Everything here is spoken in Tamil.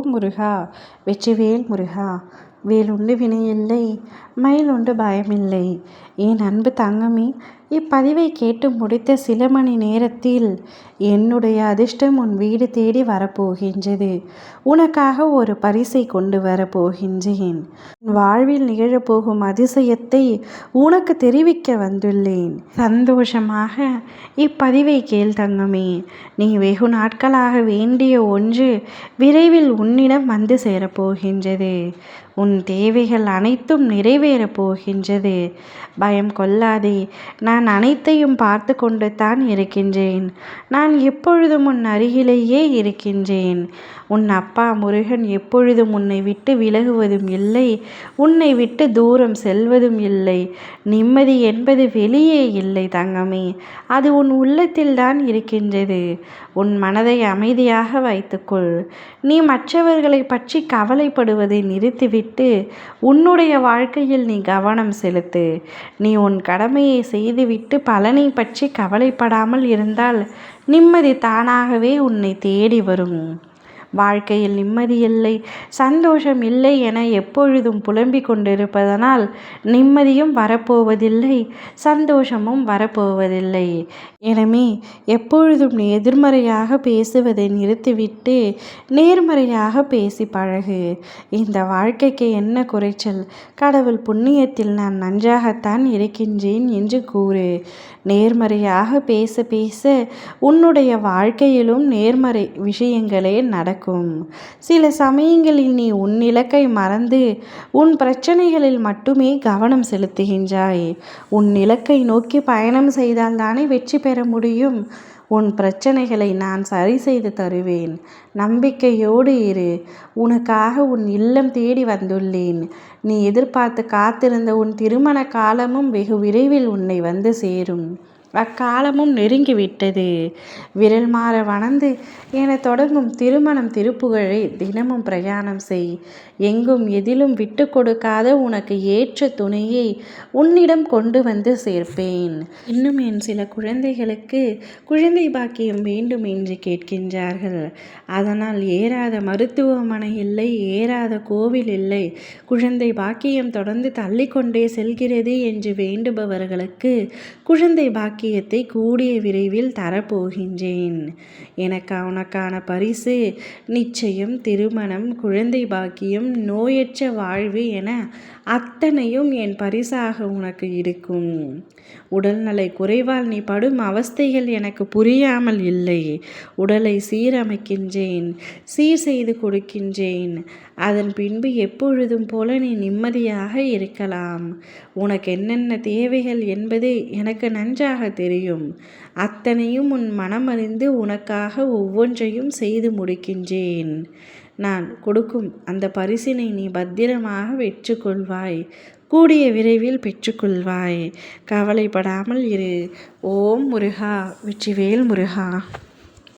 ஓம் முருகா வெற்றிவேல் முருகா. வேலுண்டு வினையில்லை, மயிலுண்டு பயமில்லை. என் அன்பு தங்கமே, இப்பதிவை கேட்டு முடித்த சில மணி நேரத்தில் என்னுடைய அதிர்ஷ்டம் உன் வீடு தேடி வரப்போகின்றது. உனக்காக ஒரு பரிசை கொண்டு வரப்போகின்றேன். உன் வாழ்வில் நிகழப்போகும் அதிசயத்தை உனக்கு தெரிவிக்க வந்துள்ளேன். சந்தோஷமாக இப்பதிவை கேள் தங்கமே. நீ வெகு நாட்களாக வேண்டிய ஒன்று விரைவில் உன்னிடம் வந்து சேரப்போகின்றது. உன் தேவைகள் அனைத்தும் நிறைவேறப் போகின்றது. பயம் கொள்ளாதே. நான் அனைத்தையும் பார்த்து கொண்டு தான் இருக்கின்றேன். நான் எப்பொழுதும் உன் அருகிலேயே இருக்கின்றேன். உன் அப்பா முருகன் எப்பொழுதும் உன்னை விட்டு விலகுவதும் இல்லை, உன்னை விட்டு தூரம் செல்வதும் இல்லை. நிம்மதி என்பது வெளியே இல்லை தங்கமே, அது உன் உள்ளத்தில் தான் இருக்கின்றது. உன் மனதை அமைதியாக வைத்துக்கொள். நீ மற்றவர்களை பற்றி கவலைப்படுவதை நிறுத்திவிட்டு உன்னுடைய வாழ்க்கையில் நீ கவனம் செலுத்து. நீ உன் கடமையை செய்துவிட்டு பலனை பற்றி கவலைப்படாமல் இருந்தால் நிம்மதி தானாகவே உன்னை தேடி வரும். வாழ்க்கையில் நிம்மதி இல்லை, சந்தோஷம் இல்லை என எப்பொழுதும் புலம்பிக் கொண்டிருப்பதனால் நிம்மதியும் வரப்போவதில்லை, சந்தோஷமும் வரப்போவதில்லை. எனவே எப்பொழுதும் நீ எதிர்மறையாக பேசுவதை நிறுத்திவிட்டு நேர்மறையாக பேசி பழகு. இந்த வாழ்க்கைக்கு என்ன குறைச்சல்? கடவுள் புண்ணியத்தில் நான் நன்றாகத்தான் இருக்கின்றேன் என்று கூறு. நேர்மறையாக பேச பேச உன்னுடைய வாழ்க்கையிலும் நேர்மறை விஷயங்களே நடக்கும். சில சமயங்களில் நீ உன் இலக்கை மறந்து உன் பிரச்சனைகளில் மட்டுமே கவனம் செலுத்துகின்றாய். உன் இலக்கை நோக்கி பயணம் செய்தால்தானே வெற்றி பெற முடியும். உன் பிரச்சனைகளை நான் சரி செய்து தருவேன். நம்பிக்கையோடு இரு. உனக்காக உன் இல்லம் தேடி வந்துள்ளேன். நீ எதிர்பார்த்து காத்திருந்த உன் திருமண காலமும் வெகு விரைவில் உன்னை வந்து சேரும். அக்காலமும் நெருங்கிவிட்டது. விரல் மாற வணந்து என தொடங்கும் திருமணம் திருப்புகழை தினமும் பிரயாணம் செய். எங்கும் எதிலும் விட்டு கொடுக்காத உனக்கு ஏற்ற துணையை உன்னிடம் கொண்டு வந்து சேர்ப்பேன். இன்னும் என் சில குழந்தைகளுக்கு குழந்தை பாக்கியம் வேண்டும் என்று கேட்கின்றார்கள். அதனால் ஏறாத மருத்துவமனை இல்லை, ஏறாத கோவில் இல்லை, குழந்தை பாக்கியம் தொடர்ந்து தள்ளிக்கொண்டே செல்கிறது என்று வேண்டுபவர்களுக்கு குழந்தை பாக்கியத்தை கூடிய விரைவில் தரப்போகின்றேன். உனக்கான பரிசு நிச்சயம் திருமணம், குழந்தை பாக்கியம், நோயற்ற வாழ்வு என அத்தனையும் என் பரிசாக உனக்கு இருக்கும். உடல்நலை குறைவால் நீ படும் அவஸ்தைகள் எனக்கு புரியாமல் இல்லை. உடலை சீரமைக்கின்றேன், சீர் செய்து கொடுக்கின்றேன். அதன் பின்பு எப்பொழுதும் போல நீ நிம்மதியாக இருக்கலாம். உனக்கு என்னென்ன தேவைகள் என்பது எனக்கு நன்றாக தெரியும். அத்தனையும் உன் மனமறிந்து உனக்காக ஒவ்வொன்றையும் செய்து முடிக்கின்றேன். நான் கொடுக்கும் அந்த பரிசினை நீ பத்திரமாக பெற்றுக்கொள்வாய். கூடிய விரைவில் பெற்றுக்கொள்வாய். கவலைப்படாமல் இரு. ஓம் முருகா வெற்றிவேல் முருகா.